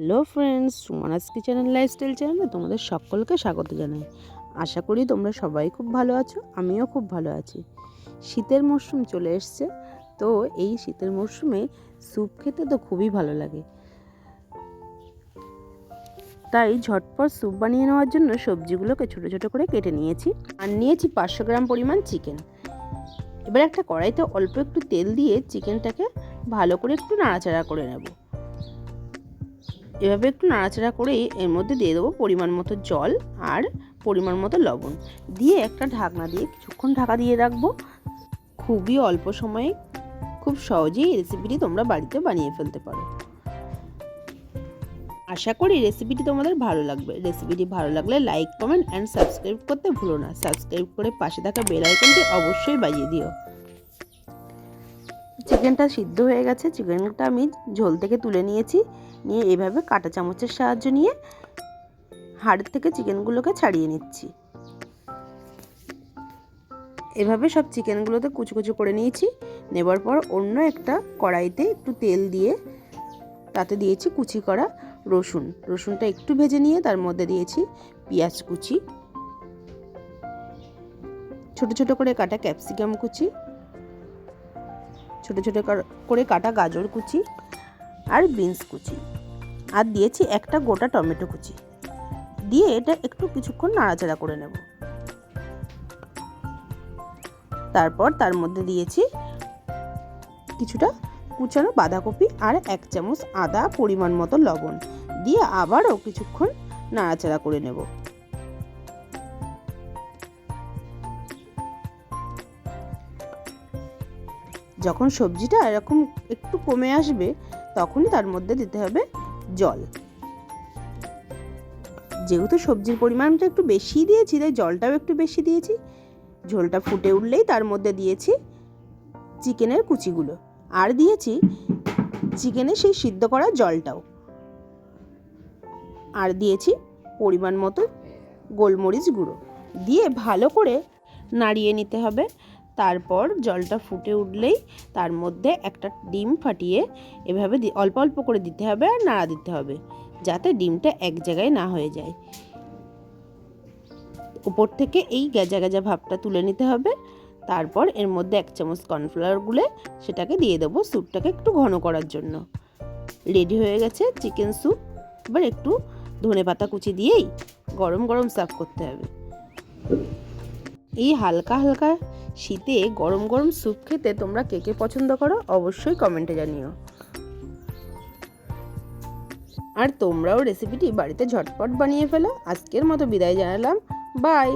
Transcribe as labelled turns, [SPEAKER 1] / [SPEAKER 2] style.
[SPEAKER 1] Hello friends, Sumana's kitchen and lifestyle চ্যানেলে তোমাদের সকলকে স্বাগত জানাই। আশা করি তোমরা সবাই খুব ভালো আছো, আমিও খুব ভালো আছি। শীতের মরশুম চলে এসছে, তো এই শীতের মরশুমে স্যুপ খেতে তো খুবই ভালো লাগে। তাই ঝটপট স্যুপ বানিয়ে নেওয়ার জন্য সবজিগুলোকে ছোটো ছোটো করে কেটে নিয়েছি আর নিয়েছি 500 গ্রাম পরিমাণ চিকেন। এবার একটা কড়াইতে অল্প একটু তেল দিয়ে চিকেনটাকে ভালো করে একটু নাড়াচাড়া করে নেব। এভাবে একটু নাড়াচাড়া করেই এর মধ্যে দিয়ে দেবো পরিমাণ মতো জল আর পরিমাণ মতো লবণ দিয়ে একটা ঢাকনা দিয়ে কিছুক্ষণ ঢাকা দিয়ে রাখবো। খুবই অল্প সময়ে খুব সহজেই এই রেসিপিটি তোমরা বাড়িতে বানিয়ে ফেলতে পারো। আশা করি রেসিপিটি তোমাদের ভালো লাগবে। রেসিপিটি ভালো লাগলে লাইক, কমেন্ট অ্যান্ড সাবস্ক্রাইব করতে ভুলো না। সাবস্ক্রাইব করে পাশে থাকা বেল আইকনটি অবশ্যই বাজিয়ে দিও। চিকেনটা সিদ্ধ হয়ে গেছে, চিকেনটা আমি ঝোল থেকে তুলে নিয়েছি। নিয়ে এভাবে কাঁটা চামচের সাহায্য নিয়ে হাড় থেকে চিকেনগুলোকে ছাড়িয়ে নিচ্ছি। এভাবে সব চিকেনগুলোতে কুচো কুচো করে নিয়েছি। নেবার পর অন্য একটা কড়াইতে একটু তেল দিয়ে তাতে দিয়েছি কুচি করা রসুনটা একটু ভেজে নিয়ে তার মধ্যে দিয়েছি পেঁয়াজ কুচি, ছোট ছোট করে কাটা ক্যাপসিকাম কুচি, ছোট ছোট করে কাটা গাজর কুচি আর বিনস কুচি, আর দিয়েছি একটা গোটা টমেটো কুচি দিয়ে এটা একটু কিছুক্ষণ নাড়াচাড়া করে নেব। তারপর তার মধ্যে দিয়েছি কিছুটা কুচানো বাঁধাকপি আর 1 চামচ আদা, পরিমাণ মতো লবণ দিয়ে আবারও কিছুক্ষণ নাড়াচাড়া করে নেব। যখন সবজিটা এরকম একটু কমে আসবে তখনই তার মধ্যে দিতে হবে জল। যেহেতু সবজির পরিমাণটা একটু বেশি দিয়েছি তাই জলটাও একটু বেশি দিয়েছি। ঝোলটা ফুটে উঠলেই তার মধ্যে দিয়েছি চিকেনের কুচিগুলো আর দিয়েছি চিকেনের সেই সিদ্ধ করা জলটাও, আর দিয়েছি পরিমাণ মতো গোলমরিচ গুঁড়ো দিয়ে ভালো করে নাড়িয়ে নিতে হবে। তারপর জলটা ফুটে উঠলেই তার মধ্যে একটা ডিম ফাটিয়ে এভাবে অল্প অল্প করে দিতে হবে আর নাড়া দিতে হবে যাতে ডিমটা এক জায়গায় না হয়ে যায়। উপর থেকে এই গেজা গেজা ভাবটা তুলে নিতে হবে। তারপর এর মধ্যে 1 চামচ কর্নফ্লাওয়ার গুলে সেটাকে দিয়ে দেবো স্যুপটাকে একটু ঘন করার জন্য। রেডি হয়ে গেছে চিকেন স্যুপ। এবার একটু ধনেপাতা কুচি দিয়েই গরম গরম সার্ভ করতে হবে। এই হালকা হালকা শীতে গরম গরম স্যুপ খেতে তোমরা কে কে পছন্দ করো অবশ্যই কমেন্টে জানিও। আর তোমরাও রেসিপিটি বাড়িতে ঝটপট বানিয়ে ফেলো। আজকের মতো বিদায় জানালাম, বাই।